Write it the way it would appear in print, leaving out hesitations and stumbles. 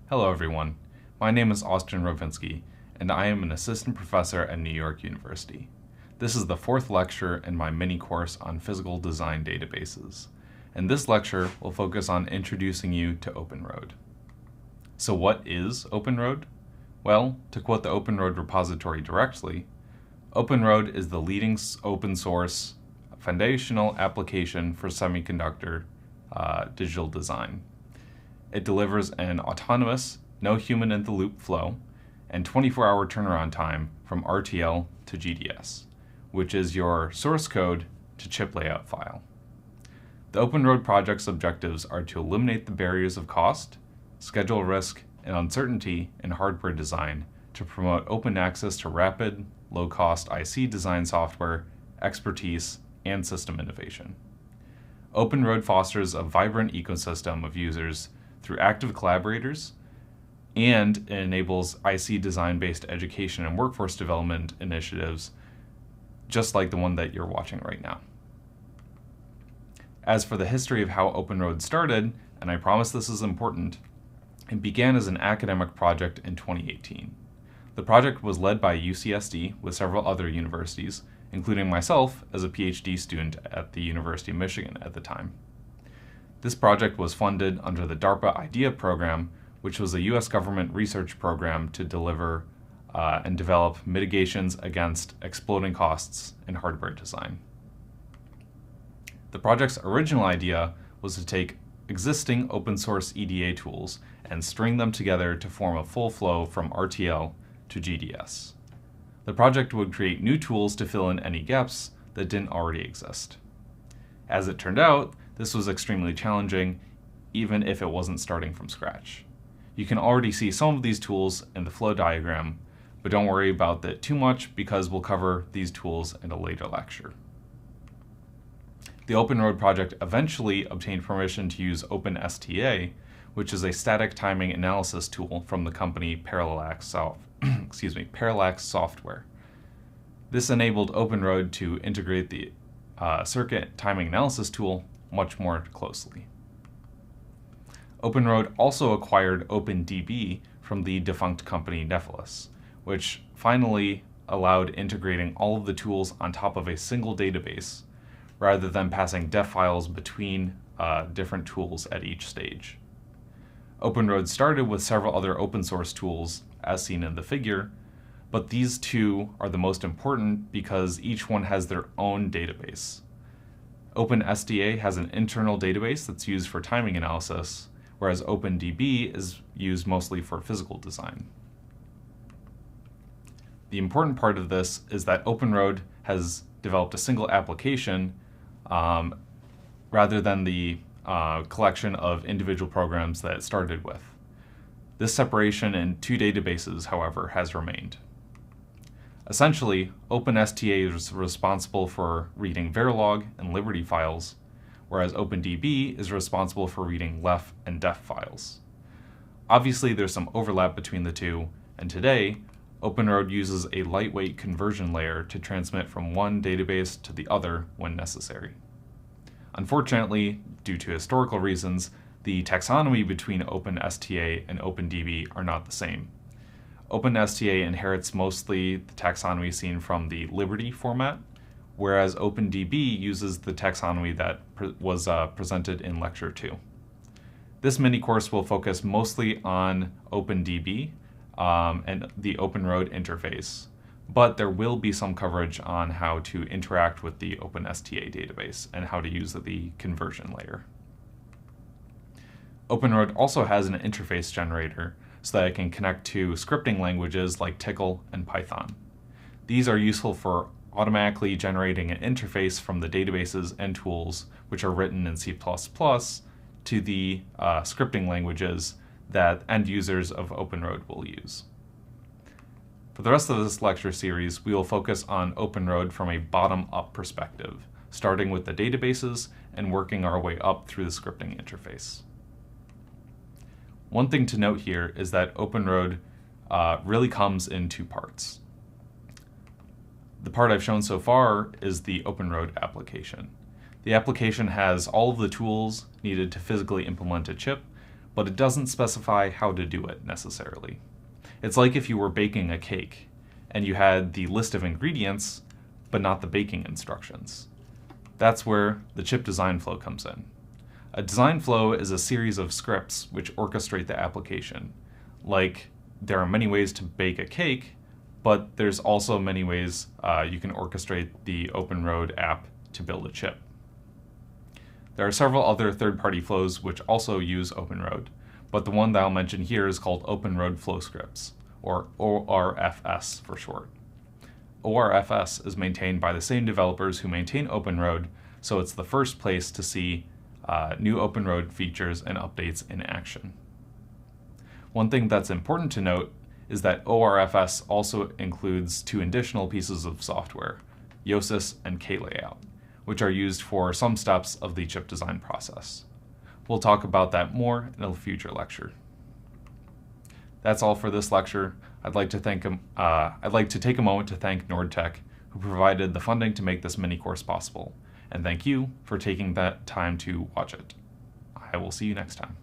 Hello everyone, my name is Austin Rovinsky, and I am an assistant professor at New York University. This is the fourth lecture in my mini course on physical design databases, and this lecture will focus on introducing you to OpenROAD. So what is OpenROAD? Well, to quote the OpenROAD repository directly, OpenROAD is the leading open source foundational application for semiconductor digital design. It delivers an autonomous, no human in the loop flow and 24-hour turnaround time from RTL to GDS, which is your source code to chip layout file. The OpenROAD project's objectives are to eliminate the barriers of cost, schedule risk, and uncertainty in hardware design to promote open access to rapid, low-cost IC design software, expertise, and system innovation. OpenROAD fosters a vibrant ecosystem of users through active collaborators, and it enables IC design-based education and workforce development initiatives, just like the one that you're watching right now. As for the history of how OpenROAD started, and I promise this is important, it began as an academic project in 2018. The project was led by UCSD with several other universities, including myself as a PhD student at the University of Michigan at the time. This project was funded under the DARPA IDEA program, which was a US government research program to deliver and develop mitigations against exploding costs in hardware design. The project's original idea was to take existing open source EDA tools and string them together to form a full flow from RTL to GDS. The project would create new tools to fill in any gaps that didn't already exist. As it turned out, this was extremely challenging, even if it wasn't starting from scratch. You can already see some of these tools in the flow diagram, but don't worry about that too much because we'll cover these tools in a later lecture. The OpenROAD project eventually obtained permission to use OpenSTA, which is a static timing analysis tool from the company Parallax Software. This enabled OpenROAD to integrate the circuit timing analysis tool much more closely. OpenROAD also acquired OpenDB from the defunct company Nephilis, which finally allowed integrating all of the tools on top of a single database rather than passing def files between different tools at each stage. OpenROAD started with several other open source tools as seen in the figure, but these two are the most important because each one has their own database. OpenSTA has an internal database that's used for timing analysis, whereas OpenDB is used mostly for physical design. The important part of this is that OpenROAD has developed a single application rather than the collection of individual programs that it started with. This separation in two databases, however, has remained. Essentially, OpenSTA is responsible for reading Verilog and Liberty files, whereas OpenDB is responsible for reading LEF and DEF files. Obviously, there's some overlap between the two, and today, OpenROAD uses a lightweight conversion layer to transmit from one database to the other when necessary. Unfortunately, due to historical reasons, the taxonomy between OpenSTA and OpenDB are not the same. OpenSTA inherits mostly the taxonomy seen from the Liberty format, whereas OpenDB uses the taxonomy that was presented in Lecture 2. This mini-course will focus mostly on OpenDB and the OpenROAD interface, but there will be some coverage on how to interact with the OpenSTA database and how to use the conversion layer. OpenROAD also has an interface generator so that it can connect to scripting languages like Tcl and Python. These are useful for automatically generating an interface from the databases and tools which are written in C++ to the scripting languages that end users of OpenROAD will use. For the rest of this lecture series, we will focus on OpenROAD from a bottom-up perspective, starting with the databases and working our way up through the scripting interface. One thing to note here is that OpenROAD really comes in two parts. The part I've shown so far is the OpenROAD application. The application has all of the tools needed to physically implement a chip, but it doesn't specify how to do it necessarily. It's like if you were baking a cake and you had the list of ingredients, but not the baking instructions. That's where the chip design flow comes in. A design flow is a series of scripts which orchestrate the application. Like, there are many ways to bake a cake, but there's also many ways you can orchestrate the OpenROAD app to build a chip. There are several other third-party flows which also use OpenROAD, but the one that I'll mention here is called OpenROAD Flow Scripts, or ORFS for short. ORFS is maintained by the same developers who maintain OpenROAD, so it's the first place to see new OpenROAD features and updates in action. One thing that's important to note is that ORFS also includes two additional pieces of software, Yosis and KLayout, which are used for some steps of the chip design process. We'll talk about that more in a future lecture. That's all for this lecture. I'd like to take a moment to thank NordTech, who provided the funding to make this mini course possible, and thank you for taking that time to watch it. I will see you next time.